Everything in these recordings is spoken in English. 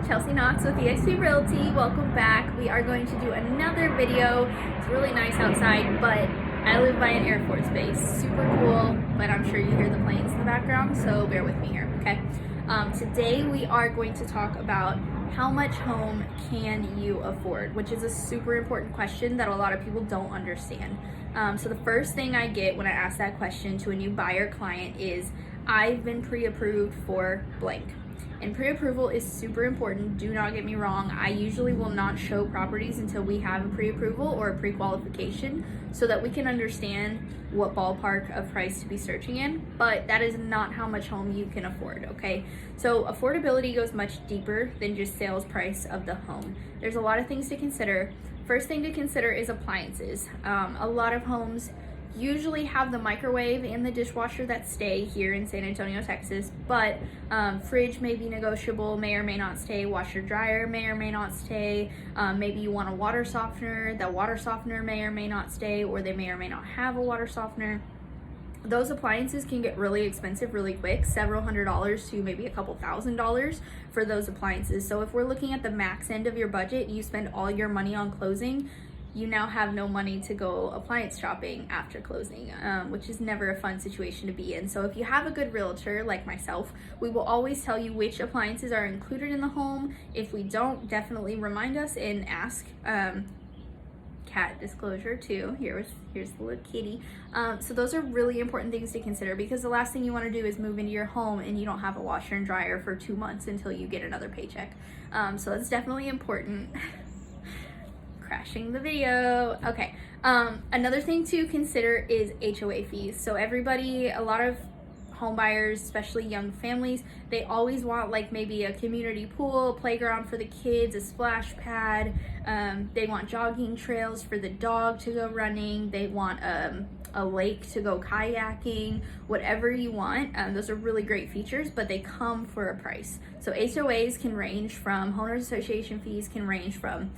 Chelsea Knox with eXp Realty. Welcome back. We are going to do another video. It's really nice outside, but I live by an Air Force base. Super cool, but I'm sure you hear the planes in the background, so bear with me here, okay? Today we are going to talk about how much home can you afford, which is a super important question that a lot of people don't understand. So the first thing I get when I ask that question to a new buyer client is, I've been pre-approved for blank. And pre-approval is super important. Do not get me wrong. I usually will not show properties until we have a pre-approval or a pre-qualification so that we can understand what ballpark of price to be searching in, but that is not how much home you can afford, okay? So affordability goes much deeper than just sales price of the home. There's a lot of things to consider. First thing to consider is appliances. A lot of homes usually have the microwave and the dishwasher that stay here in San Antonio, Texas, but fridge may be negotiable, may or may not stay. Washer dryer may or may not stay. Maybe you want a water softener. That water softener may or may not stay, or they may or may not have a water softener. Those appliances can get really expensive really quick, several $100s to maybe a couple $1,000s for those appliances. So if we're looking at the max end of your budget, you spend all your money on closing, you now have no money to go appliance shopping after closing, which is never a fun situation to be in. So if you have a good realtor like myself, we will always tell you which appliances are included in the home. If we don't, definitely remind us and ask. Cat disclosure too. Here's the little kitty. So those are really important things to consider, because the last thing you want to do is move into your home and you don't have a washer and dryer for 2 months until you get another paycheck. So that's definitely important. Crashing the video. Okay. Another thing to consider is HOA fees. So a lot of home buyers, especially young families, they always want like maybe a community pool, a playground for the kids, a splash pad. They want jogging trails for the dog to go running. They want a lake to go kayaking, whatever you want. Those are really great features, but they come for a price. So HOAs can range from, homeowners association fees can range from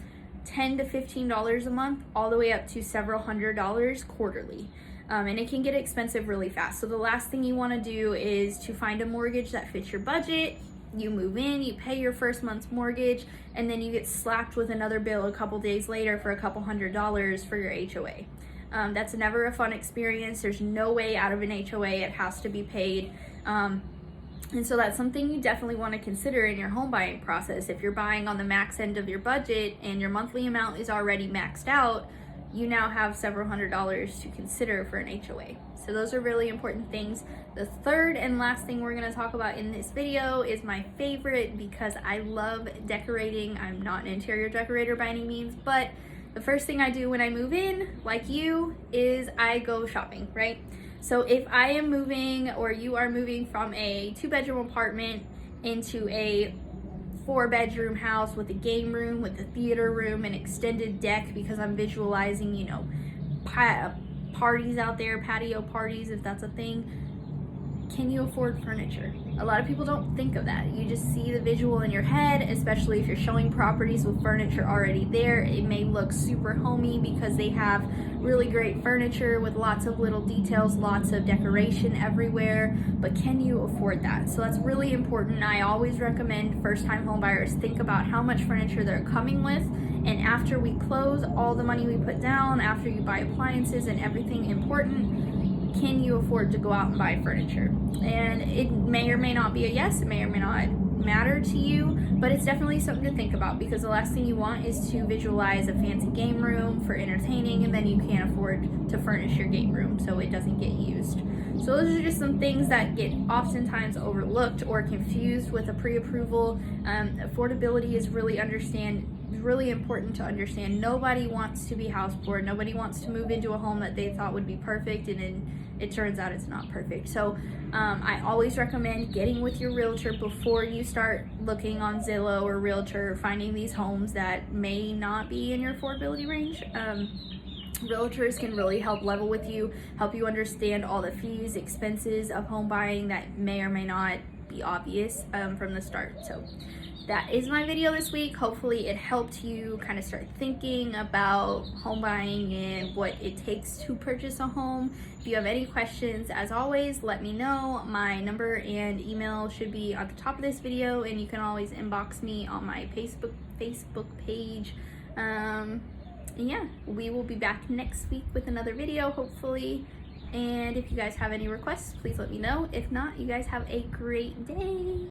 $10 to $15 a month, all the way up to several $100s quarterly. And it can get expensive really fast. So the last thing you want to do is to find a mortgage that fits your budget. You move in, you pay your first month's mortgage, and then you get slapped with another bill a couple days later for a couple $100s for your HOA. That's never a fun experience. There's no way out of an HOA. It has to be paid. And so that's something you definitely want to consider in your home buying process. If you're buying on the max end of your budget and your monthly amount is already maxed out, you now have several $100s to consider for an HOA. So those are really important things. The third and last thing we're going to talk about in this video is my favorite, because I love decorating. I'm not an interior decorator by any means, but the first thing I do when I move in, like you, is I go shopping, right? So if I am moving, or you are moving from a 2-bedroom apartment into a 4-bedroom house with a game room, with a theater room, an extended deck, because I'm visualizing, parties out there, patio parties, if that's a thing, can you afford furniture? A lot of people don't think of that. You just see the visual in your head, especially if you're showing properties with furniture already there. It may look super homey because they have really great furniture with lots of little details, lots of decoration everywhere, but can you afford that? So that's really important. I always recommend first-time homebuyers think about how much furniture they're coming with, and after we close all the money we put down, after you buy appliances and everything important, can you afford to go out and buy furniture? And it may or may not be a yes, it may or may not matter to you, but it's definitely something to think about, because the last thing you want is to visualize a fancy game room for entertaining and then you can't afford to furnish your game room so it doesn't get used. So those are just some things that get oftentimes overlooked or confused with a pre-approval. Affordability is really important to understand. Nobody wants to be house poor. Nobody wants to move into a home that they thought would be perfect and then it turns out it's not perfect. So I always recommend getting with your realtor before you start looking on Zillow or Realtor, finding these homes that may not be in your affordability range. Realtors can really help level with you, help you understand all the fees, expenses of home buying that may or may not be obvious from the start. So that is my video this week. Hopefully it helped you kind of start thinking about home buying and what it takes to purchase a home. If you have any questions, as always, let me know. My number and email should be on the top of this video, and you can always inbox me on my Facebook page. And yeah, we will be back next week with another video, hopefully. And if you guys have any requests, please let me know. If not, you guys have a great day.